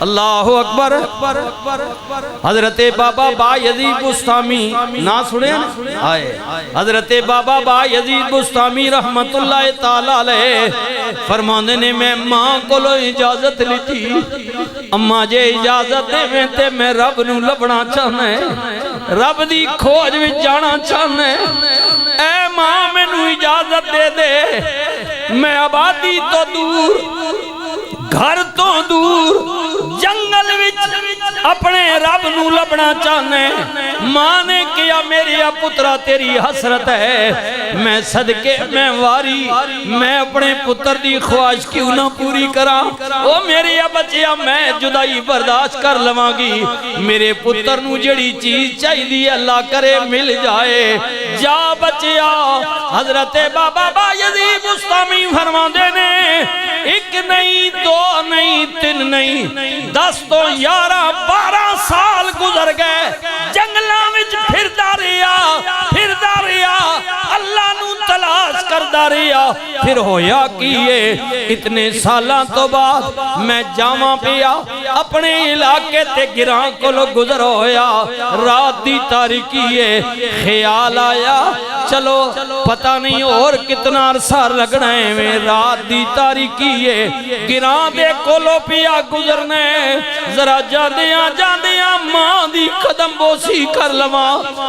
अल्लाहु अकबर। हजरत बाबा बायजीद बुस्तामी ना सुने आए, हजरत बाबा बायजीद बुस्तामी रहमतुल्लाह ताला अलैह फरमाने ने मैं मां को इजाजत ली, अम्मा जे इजाजत देवे ते मैं रब नू लभना चाहना, रब दी खोज विच जाना चाहना। ऐ मां मैनू इजाजत दे दे, मैं आबादी तो दूर, घर तो दूर, जंगल विच अपने रब नू लभना चाहने। मां ने कहा मेरे पुत्रा तेरी हसरत है, मैं सदके मैं वारी, मैं अपने पुत्र दी ख्वाहिश क्यों ना पूरी करा। ओ मेरे बच्चिया मैं जुदाई बर्दाश्त कर लवांगी, मेरे पुत्र नू जड़ी चीज चाहिए अल्लाह करे मिल जाए। जा बच्चिया। हजरत बाबा बायजीद बुस्तामी फरमाते ने एक नहीं दो नहीं तीन नहीं 10 तो 11 12 साल गुजर गए, जंगलों में फिरदा रहा, अल्लाह नू तलाश करदा रहा। फिर होया कि इतने सालों तो बाद मैं जावा पिया अपने इलाके ते गिरां कोलों गुजर होया, रात दी तारीकी है, ख्याल आया चलो पता नहीं और कितना अरसा लगना है, वे रात दी तारीकी है, गिरां दे कोलों पिया गुजरने, जरा जादियां जादियां मां दी कदम बोसी कर लवा,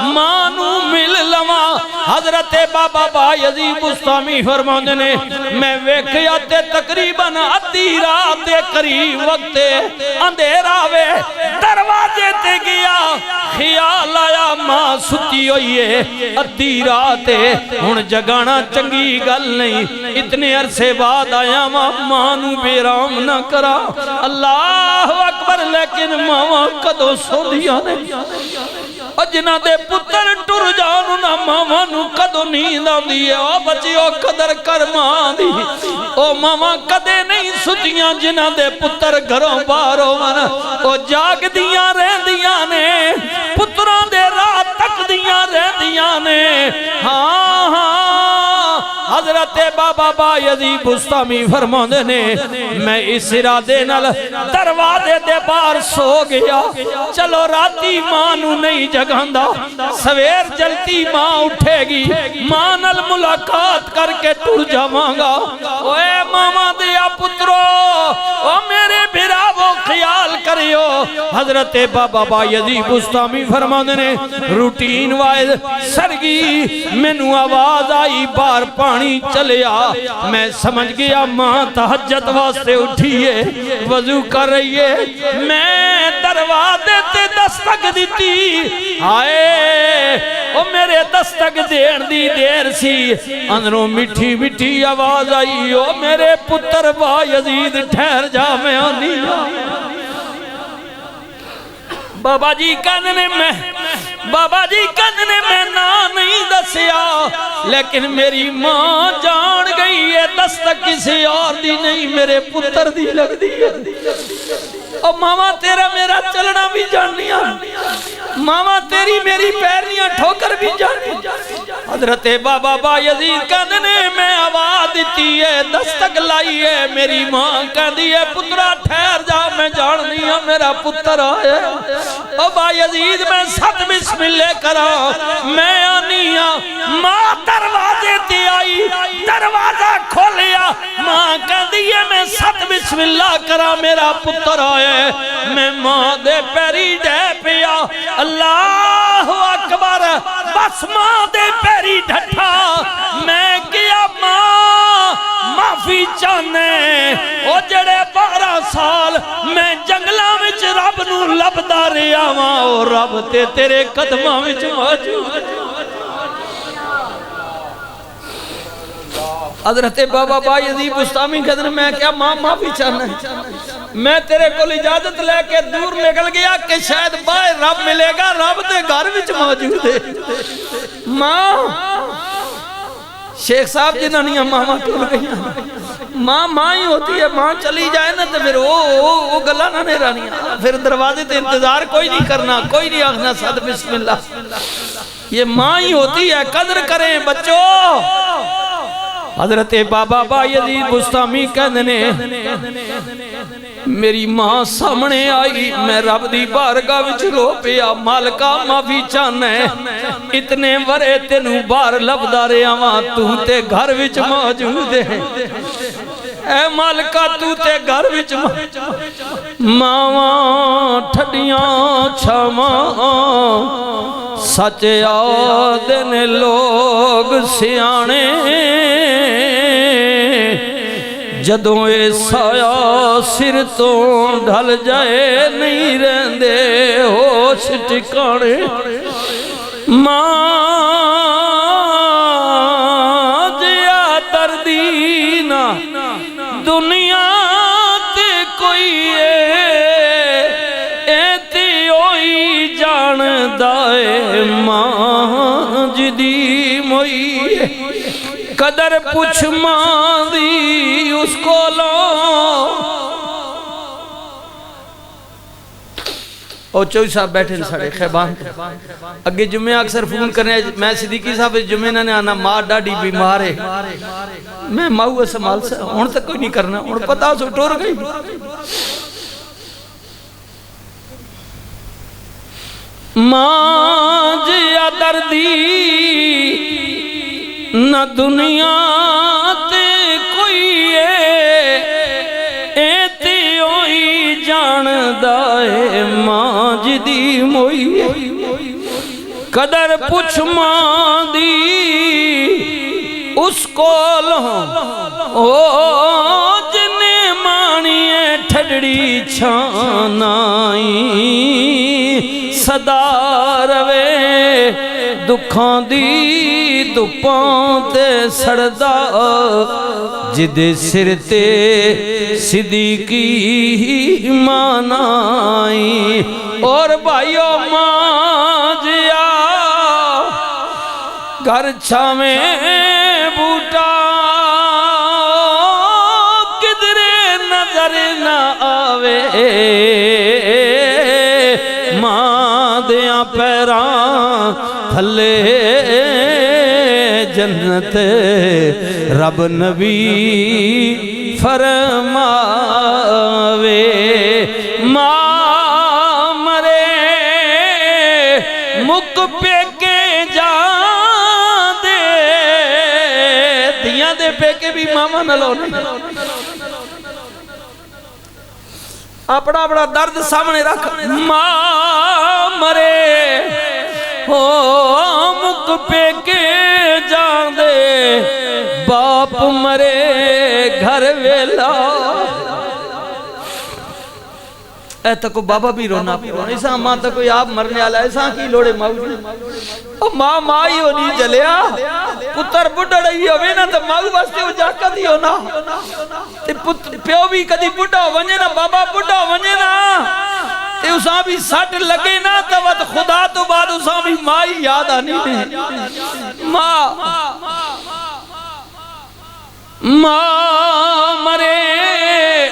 मां नू मिल लवा। हजरत बाबा बायजीद बुस्तामी फरमाते ने मैं वेखिया ते तकरीबन अद्धी रात दे करीब वक्त अंधेरा वे, दरवाजे ते गया, ख्याल आया मां सुती हुई है, अद्धी रात है, हुण जगाना चंगी गल नहीं, इतने अरसे बाद आया मां नू बेराम ना करा। अल्लाह अकबर। लेकिन मावां कदों सोंदियां ने, जिन्हां दे पुत्र टुर जान ना मावां नू कदों नींद आंदी है। ओ बच्चियो कदर कर मां दी, ओ मावां कदे नहीं सुतियां जिन्हां दे पुत्र घरों बाहर होवन, ओ जागदियां रहंदियां ने, पुत्रां दे राह तकदियां रहंदियां ने। हाँ हाँ हजरत बाबा बायजीद बुस्तामी फरमाते ने मैं इस इरादे नाल दरवाजे दे बाहर सो गया, चलो राती मां नू नहीं जगांदा, सवेर जल्दी मां उठेगी, मां नाल मुलाकात करके टुर जावांगा। ओए मामा दिया पुत्रो, ओ मेरे बिरावो ख्याल करियो। हजरत बाबा बायजीद बुस्तामी फरमाते ने रूटीन वाइज सरगी मैनू आवाज आई बाहर पानी चलिया, मैं समझ गया मां तहज्जुद वास्ते उठी है, वजू कर रही है। मैं दरवाजे ते दस्तक दी, हाय ओ मेरे दस्तक देण दी देर सी, अंदरों मिठी मिठी आवाज आई, ओ मेरे पुत्र बायजीद ठहर जा मैं आनी। बाबा जी कहने मैं ना नहीं दसिया, लेकिन मेरी मां जान गई है दस्तक किसी और दी नहीं मेरे पुत्र दी लगदी है। और मामा तेरा मेरा चलना भी जाननिया, मामा तेरी मेरी पैरियां ठोकर भी जाननी। हजरत बाबा बायजीद कहते ने मैं आवाज दी है, दस्तक लाई है, मेरी मां कहती है पुत्रा ठहर जा मैं जाननी हूं मेरा पुत्र आया। ओ बायजीद मैं सत बिस्मिल्लाह करा, मैं आनी हां। मां दरवाजे ते आई, दरवाजा खोलिया, मां कहती है मैं सत बिस्मिल्लाह करा मेरा पुत्र आया। मैं मां दे पैरी डै पिया, अल्लाह अकबर, बस मां दे पैरी ढठा। मैं किया मां माफी चाहने, ओ जड़े 12 साल मैं जंगलों में रब नू लभदा रहा वां, ओ रब ते तेरे कदमां विच मौजूद। हजरत बाबा बायजीद बुस्तामी कहते मैं क्या मां माफी चाहना, मैं तेरे को इजाजत लेके दूर निकल गया कि शायद बाहर रब मिलेगा, रब दे घर विच मौजूद है। मां शेख साहब जिन्होंने मावा टुर गई, मां ही होती है, मां चली जाए ना तो फिर वो गल्लां ना रहनियां, फिर दरवाजे ते इंतजार कोई नहीं करना, कोई नहीं आखना सद बिस्मिल्लाह, ये मां ही होती है। कदर करें बच्चों। हजरत बाबा बायजीद बुस्तामी कहते ने मेरी मां सामने आई, मैं रब दी बारगाह विच रो पिया, मालका माफी चाहना इतने वरे तेनू बाहर लभदा रहा वां, तू ते घर विच मौजूद है। ए मालका तू ते घर विच मावां ठडियां छावां सच आदे ने लोग सियाने, जदों ए साया सिर तो ढल जाए नहीं रहंदे होश ठिकाने। मां जिया दर्दी ना दुनिया ते कोई ए ते ओई जानदा ए, मां जिदी मोई कदर पुछ मां दी उसको लो। और चौधरी साहब बैठे साढ़े खैबान अगे जुम्मे अक्सर फोन करने, मैं सिद्दीकी साहब जुम्मे ने आना मां डाडी बीमार है, मैं माऊ संभाल सा हुण तक कोई नहीं करना, हुण पता सो टुर गई। मां जिया दर्दी न दुनिया ते कोई ए ते ओई जानदा ए, मां जिदी मोई कदर पुछ मां दी उसको लो। ओ जिने माणिए ठडड़ी छानाई सदा रवे, दुखां दी धुप्पां ते सड़दा, जिदे सिर ते सिद्दीकी मानाई। और भाइयों मां जिया घर छावे बूटा किधरे नजर न आवे, मां दिया पैरां थले जन्नत रब नबी फरमावे। मां मरे मुक पेके जा दे, दियां दे पेके भी मामा नलो अपना अपना दर्द सामने रख। मां मरे हो मुक पेके जांदे, बाप मरे घर वेला। ऐसा को बाबा भी रोना ऐसा मां तो कोई आप मरने वाला ऐसा की लोड़े माऊ मां मां ही होनी चलिया पुत्र बुढ़ा रही होवे ना तो माऊ वास्ते उजाका दी होना ते प्यो भी कदी बुढ़ा वने ना बाबा बुढ़ा वने ना ते उसा भी सट लगे ना तो वत खुदा तो बाद उसा भी मां ही याद आनी मां मां मरे।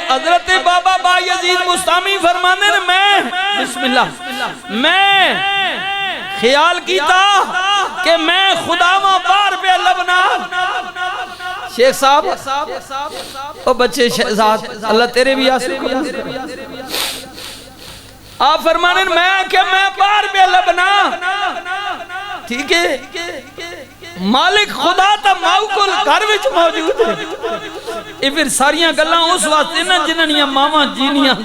हजरत बाबा बायजीद बुस्तामी फरमाने ने मैं बिस्मिल्लाह मैं ख्याल कीता कि मैं खुदावा बार पे लबना। शेख साहब ओ बच्चे शहजाद अल्लाह तेरे भी आंसू आप फरमाने मैं कि मैं बार पे लबना ठीक है मालिक खुदा तो माऊ को घर विच मौजूद है। ये फिर सारियां गल्लां उस वास्ते ना जिन्हां मावां जीनियां।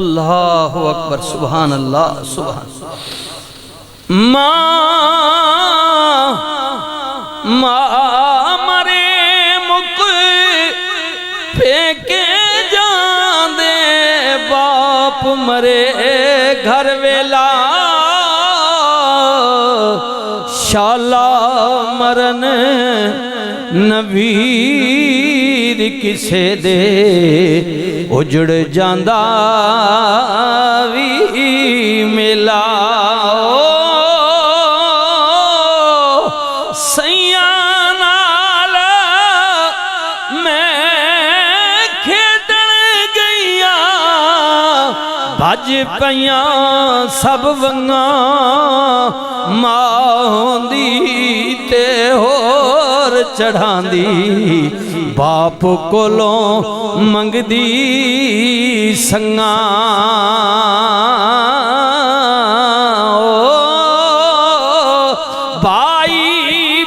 अल्लाहु अकबर सुभान अल्लाह सुभान। मां मरे मुक फेंके जांदे बाप मरे घर वेला शाला मरन नवीर किसे दे उजड़ जांदा वी मेला। सैया नाल मैं खेडण गईया भज पईयां सब वंगा मां दी ते होर चढ़ांदी बाप कोलों मंगदी संगा भाई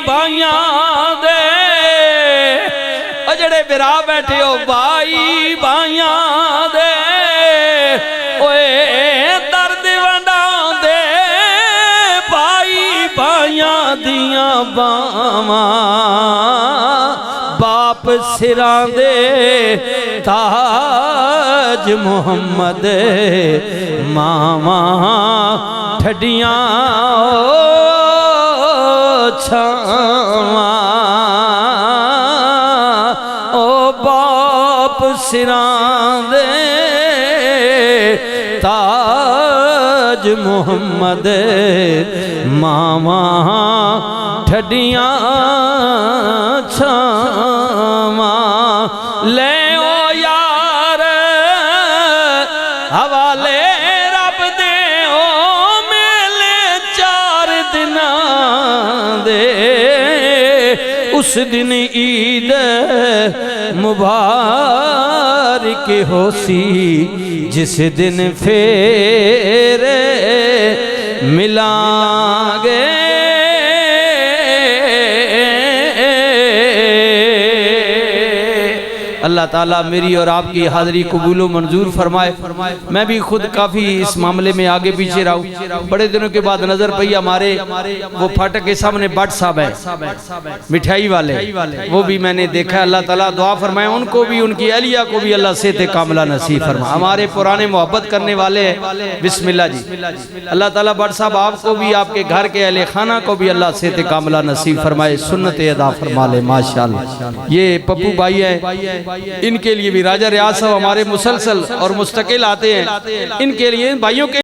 भाइयां दे जड़े बिरा बैठे हो भाई भाइयां दे ओए दर्द वंडा दे भाई भाइयां दियां बावां बाप सिरां दे ताज मुहम्मद मामा ठडियां छावा ओ बाप सिरां दे ताज मुहम्मद मामा ठडियां छावा ले ओ यार हवाले रब दे ओ मेले 4 दिन दे उस दिन ईद मुबारक होसी जिस दिन फेर मिलांगे अल्लाह ताला मेरी और आपकी हाज़री कबूलो मंजूर फरमाए। मैं भी खुद काफ़ी इस मामले में आगे पीछे रहा हूँ। बड़े दिनों के बाद नज़र पई हमारे वो फाटक के सामने भट्ट साहब है मिठाई वाले, वो भी मैंने देखा। अल्लाह ताला दुआ फरमाए उनको भी, उनकी अलिया को भी अल्लाह सेहत कामला नसीब फरमाए। हमारे पुराने मोहब्बत करने वाले हैं, बिस्मिल्लाह जी। अल्लाह ताला भट्ट साहब आपको भी, आपके घर के अहले खाना को भी अल्लाह सेहत कामला नसीब फरमाए, सुन्नत अदा फरमा ले माशाअल्लाह। ये पप्पू भाई है, इनके लिए भी राजा रियाज साहब हमारे मुसलसल और मुस्तकिल आते हैं। इनके लिए भाइयों के